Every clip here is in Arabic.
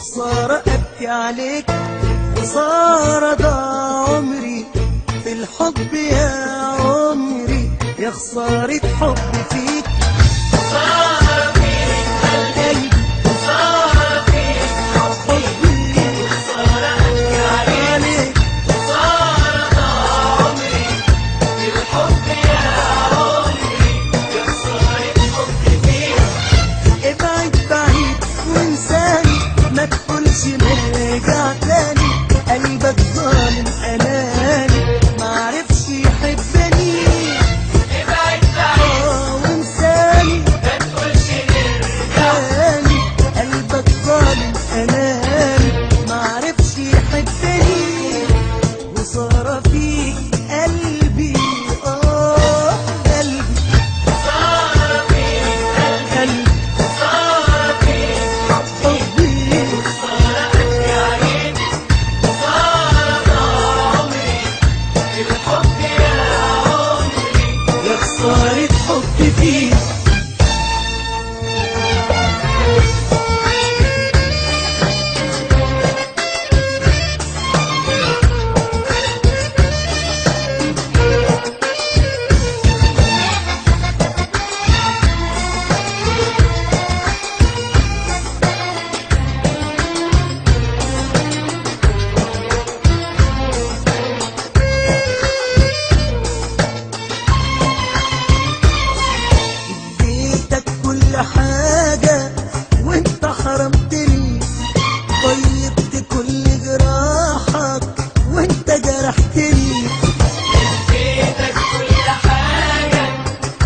وخسارة أبكي عليك، خسارة ضاع عمري في الحب يا عمري، يا خسارة حب فيك، خسارة فيك قلبي، خسارة فيك حبي، خسارة أبكي عليك، خسارة ضاع عمري في الحب يا عمري، يا خسارة حبي فيك. ابعد بعيد وانساني، ما تقولش نرجع تاني، قلبك ظالم أناني معرفش يحبني. ابعد بعيد وانساني، ما تقولش نرجع تاني قلبك ظالم أناني معرفش يحبني، وصار فيك قلبي قلبي، خسارة فيك قلبي خسارة فيك حبي، خسارة أبكي عليك، خسارة ضاع عمري في الحب يا عمري. يا خسارة حب فيك. اديتك كل حاجة وانت حرمتني، طيبت كل جراحك وانت جرحتني، اديتك كل حاجة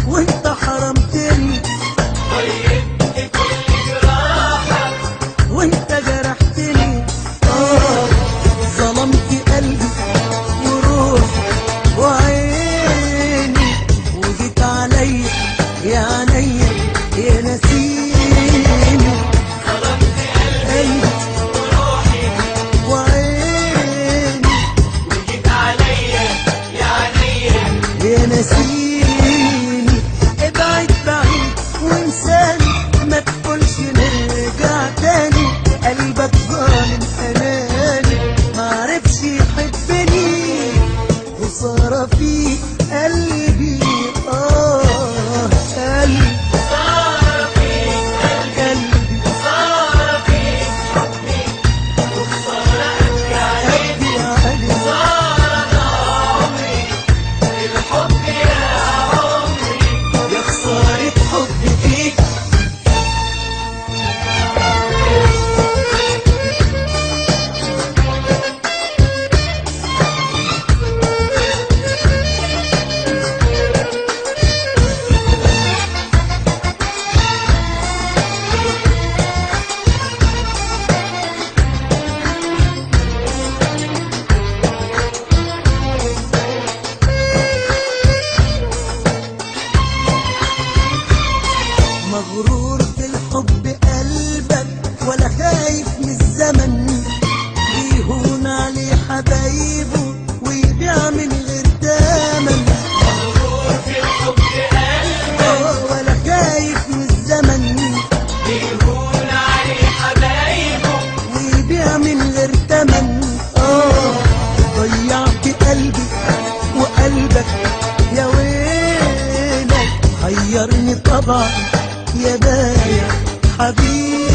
وانت حرمتني، طيبت كل جراحك وانت جرحتني. ظلمت قلبي وروحي وعيني، وجيت عليا يا عينيا يا نسيني، ظلمت قلبي وروحي وعيني وجيت عليا يا عينيا. يا نسيني. ابعد بعيد وانساني، ما تقولش نرجع تاني، قلبك ظالم أناني معرفش يحبني، خسارة في قلبي قلبي خسارة فيك قلبي خسارة فيك حبي، وخسارة أبكي عليك، قلبي عليك. خسارة ضاع عمري في الحب يا عمري. يا خسارة حب فيك. مغرور في الحب قلبك ولا خايف من الزمن، بيهون عليه حبايبه ويبيع من غير تمن. مغرور في الحب قلبك ولا خايف من الزمن، بيهون عليه حبايبه ويبيع من غير تمن. ضيعت قلبي وقلبك يا ويلك، حيرني طبعا يا بايع حبيبي.